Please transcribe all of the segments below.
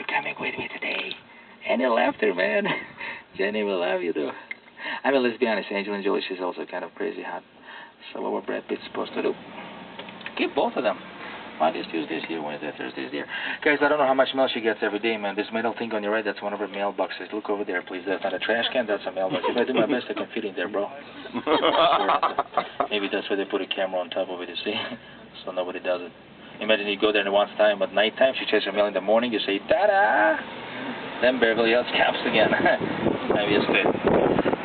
for coming with me today. Any laughter, man. Jenny will love you, though. I mean, let's be honest, Angelina Jolie, she's also kind of crazy hot. So what Brad Pitt's supposed to do? Keep both of them. Mondays, Tuesdays here, Wednesdays, Thursdays there. Guys, I don't know how much mail she gets every day, man. This metal thing on your right, that's one of her mailboxes. Look over there, please. That's not a trash can, that's a mailbox. If I do my best, I can fit in there, bro. Maybe that's why they put a camera on top of it, you see? So nobody does it. Imagine you go there and once time, but nighttime, she checks her mail in the morning, you say, ta-da! Then Beverly Hills Cops again. Maybe it's good.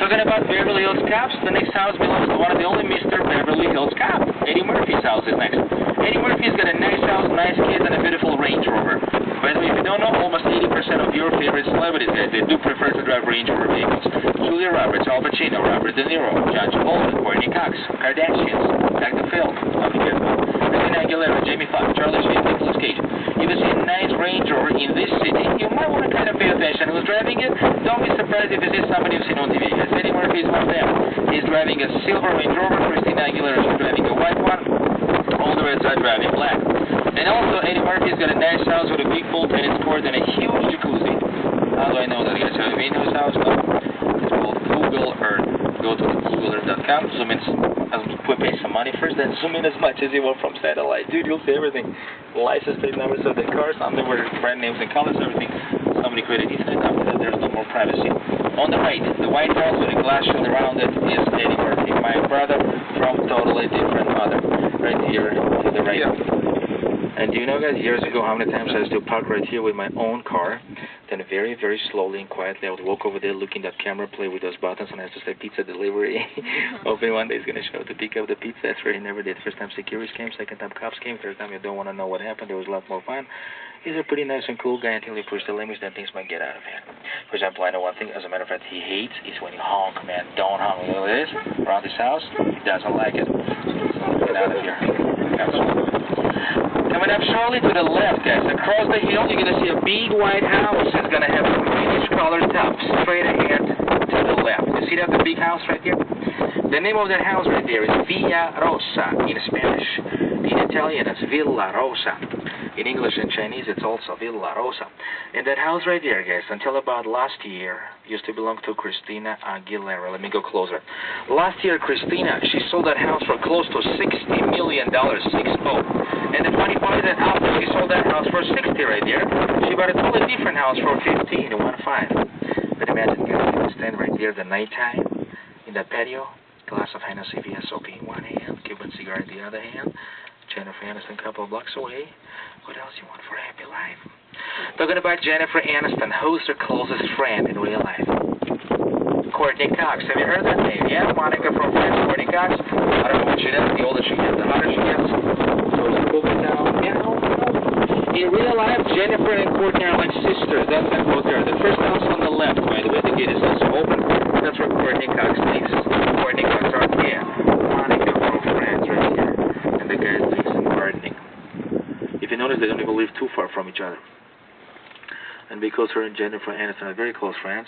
Talking about Beverly Hills Cops, the next house belongs to one of the only Mr. Beverly Hills Cop. Eddie Murphy's house is next. Eddie Murphy's got a nice house, nice kids, and a beautiful Range Rover. By the way, if you don't know, almost 80% of your favorite celebrities, guys, they do prefer to drive Range Rover vehicles. Julia Roberts, Al Pacino, Robert De Niro, John Travolta, Courtney Cox, Kardashians, Dr. Phil, Christina Aguilera, Jamie Foxx, Charlie Sheen, Nicolas Cage. If you see a nice Range Rover in this city, you might want to kind of pay attention. Who's driving it? Don't be surprised if you see somebody you've seen on TV. Because Eddie Murphy is one of them. He's driving a silver Range Rover. Christina Aguilera is driving a white one. All the rest are driving black. And also, Eddie Murphy's got a nice house with a big full tennis court and a huge jacuzzi. How do I know that, guys? Have you been to his house? No. It's called Google Earth. Go to googleearth.com, zoom in, pay some money first, then zoom in as much as you want from satellite. Dude, you'll see everything. License plate numbers of the cars, underwear, brand names and colors, everything. Somebody created Ethernet, after that there's no more privacy. On the right, the White House with a glass shield around it is Eddie Murphy, my brother from totally different mother. Right here to the right. And do you know, guys, years ago, how many times I used to park right here with my own car, then very, very slowly and quietly I would walk over there, looking at that camera, play with those buttons, and I used to say, pizza delivery. Hoping one day he's going to show up to pick up the pizza. That's where he never did. First time security came, second time cops came, third time you don't want to know what happened. There was a lot more fun. He's a pretty nice and cool guy until you push the limits, then things might get out of hand. For example, I know one thing, as a matter of fact, he hates is when you honk, man. Don't honk. You know what it is? Around his house, he doesn't like it. Get out of here. Coming up shortly to the left, guys. Across the hill, you're going to see a big white house. It's going to have a greenish-colored top straight ahead to the left. You see that, the big house right here? The name of that house right there is Villa Rosa in Spanish. In Italian, it's Villa Rosa. In English and Chinese, it's also Villa Rosa. And that house right there, guys, until about last year, used to belong to Christina Aguilera. Let me go closer. Last year, Christina, she sold that house for close to $60 million, 6-0. And the funny part is that after she sold that house for 60 right there, she bought a totally different house for 15, 1.5. But imagine, guys, you can stand right there the nighttime in that patio, glass of Hennessy VSOP in one hand, Cuban cigar in the other hand, Jennifer Aniston a couple of blocks away. What else you want for a happy life? Talking about Jennifer Aniston, who's her closest friend in real life? Courtney Cox. Have you heard that name? Yeah, Monica from Friends, Courtney Cox. I don't know what she does. The older she gets, the hotter she gets. So let's go down. Yeah, in real life, Jennifer and Courtney are like sisters. That's that quote there. The first house on the left, by the way, the gate is also open. That's where Courtney Cox lives. Courtney Cox right here. Monica from Friends right here. And the guy lives in gardening. If you notice, they don't even live too far from each other. And because her and Jennifer Aniston are very close friends,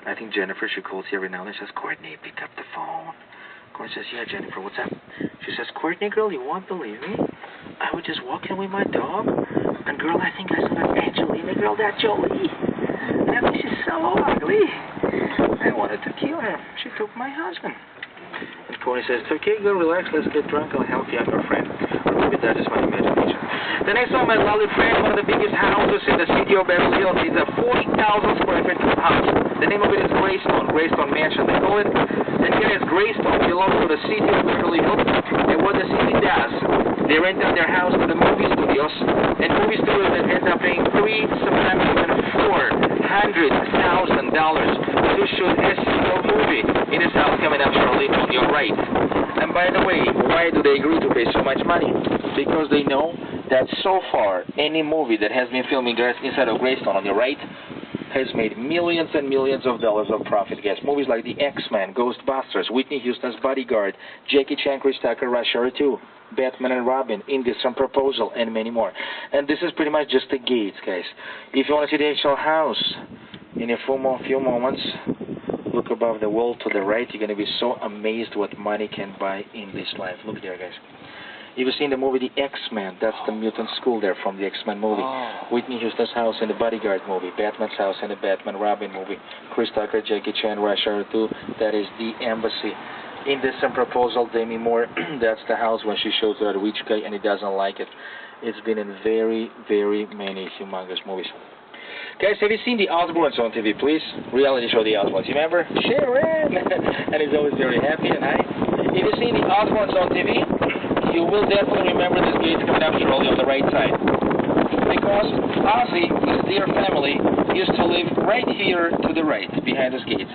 I think Jennifer, she calls you every now and then. She says, Courtney, pick up the phone. Courtney says, yeah, Jennifer, what's up? She says, Courtney, girl, you won't believe me. I was just walking with my dog, and girl, I think I saw that Angelina girl, that Jolie. And I think she's so ugly. I wanted to kill her. She took my husband. And Courtney says, okay, girl, relax, let's get drunk, I'll help you, I'm your friend. Or maybe that's just my imagination. Then I saw my lovely friend, one of the biggest houses in the city of Beverly Hills. It's a 40,000 square foot house. The name of it is Greystone Mansion, they call it. And here is Greystone, belongs to the city of Beverly Hills. And what the city does, they rent out their house to the movie studios. And movie studios that end up paying $300,000, sometimes even $400,000 to shoot a single movie in this house coming up shortly on your right. And by the way, why do they agree to pay so much money? Because they know that so far, any movie that has been filming just inside of Greystone on your right has made millions and millions of dollars of profit. Guys, movies like The X-Men, Ghostbusters, Whitney Houston's Bodyguard, Jackie Chan, Chris Tucker, Rush Hour 2, Batman and Robin, Indecent Proposal, and many more. And this is pretty much just the gates, guys. If you want to see the actual house in a few moments, look above the wall to the right. You're going to be so amazed what money can buy in this life. Look there, guys. You've seen the movie The X-Men. That's the mutant school there from the X-Men movie. Whitney Houston's house in the Bodyguard movie. Batman's house in the Batman Robin movie. Chris Tucker, Jackie Chan, Rush Hour 2. That is the embassy. Indecent Proposal, Demi Moore. That's the house when she shows her the rich guy and he doesn't like it. It's been in very, very many humongous movies. Guys, have you seen the Osbournes on TV, please? Reality show The Osbournes. You remember? Sharon! And he's always very happy and high. If you've seen the Osbournes on TV, you will definitely remember this gate coming up shortly on the right side. Because Ozzy, his dear family, used to live right here to the right, behind this gate,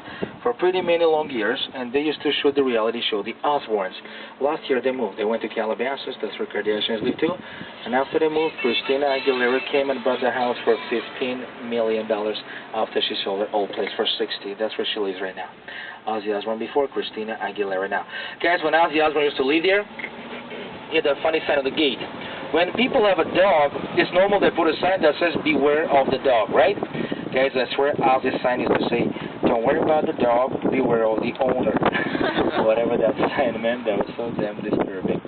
for pretty many long years, and they used to shoot the reality show, The Osbournes. Last year they moved. They went to Calabasas, that's where Kardashians live too, and after they moved, Christina Aguilera came and bought the house for $15 million after she sold her old place for $60. That's where she lives right now. Ozzy Osbourne before, Christina Aguilera now. Guys, when Ozzy Osbourne used to live there, he had the funny sign of the gate. When people have a dog, it's normal they put a sign that says, beware of the dog, right? Guys, that's where Ozzy's sign used to say, don't worry about the dog, beware of the owner. Whatever that sign meant, that was so damn disturbing.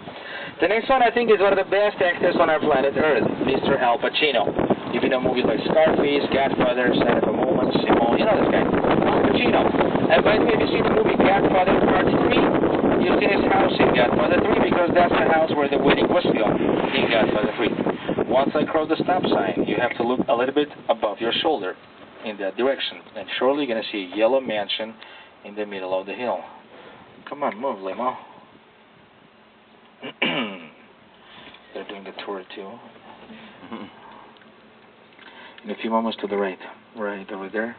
The next one, I think, is one of the best actors on our planet Earth, Mr. Al Pacino. You've been in movies like Scarface, Godfather, Son of a Moment, Simone, you know this guy, Al Pacino. And by the way, have you seen the movie Godfather Part 3? You've seen his house in Godfather 3 because that's the house where the wedding was filmed in Godfather 3. Once I cross the stop sign, you have to look a little bit above your shoulder in that direction, and surely you're going to see a yellow mansion in the middle of the hill. Come on, move, Limo. They're doing the tour too. In a few moments to the right, right over there,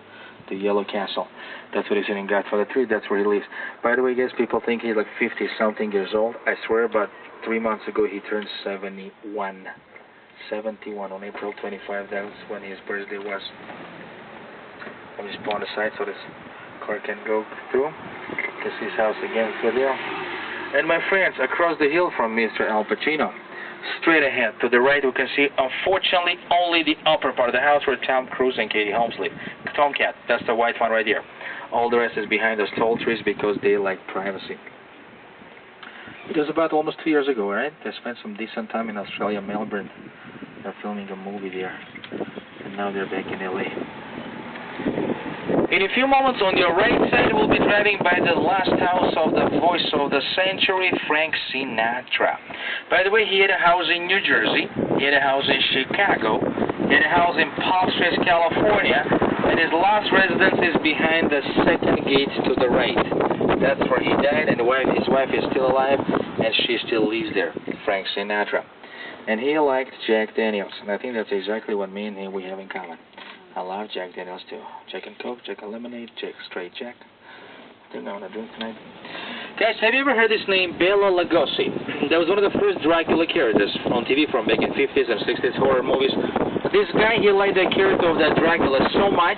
the yellow castle. That's what he's in Godfather 3. That's where he lives. By the way, guys, people think he's like 50-something years old. I swear, about 3 months ago he turned 71. 71 on April 25. That's when his birthday was. Let me just pull on the side so this car can go through. This is his house again through there. And my friends, across the hill from Mr. Al Pacino, straight ahead to the right, we can see, unfortunately, only the upper part of the house where Tom Cruise and Katie Holmes live. Tomcat, that's the white one right here. All the rest is behind those tall trees because they like privacy. It was about almost 2 years ago, right? They spent some decent time in Australia, Melbourne. They're filming a movie there. And now they're back in LA. In a few moments on your right side, we'll be driving by the last house of the voice of the century, Frank Sinatra. By the way, he had a house in New Jersey, he had a house in Chicago, he had a house in Palm Springs, California, and his last residence is behind the second gate to the right. That's where he died, and his wife is still alive, and she still lives there, Frank Sinatra. And he liked Jack Daniels, and I think that's exactly what me and him we have in common. I love Jack Daniels too. Jack and Coke, Jack and Lemonade, Jack Straight Jack. I think I want to drink tonight. Guys, have you ever heard this name, Bela Lugosi? That was one of the first Dracula characters on TV from back in 50s and 60s horror movies. This guy, he liked the character of that Dracula so much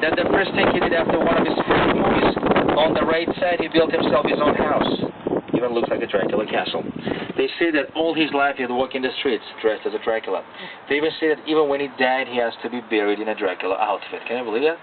that the first thing he did after one of his first movies, on the right side, he built himself his own house. Even looks like a Dracula castle. They say that all his life he had to walk in the streets dressed as a Dracula. They even say that even when he died, he has to be buried in a Dracula outfit. Can you believe that?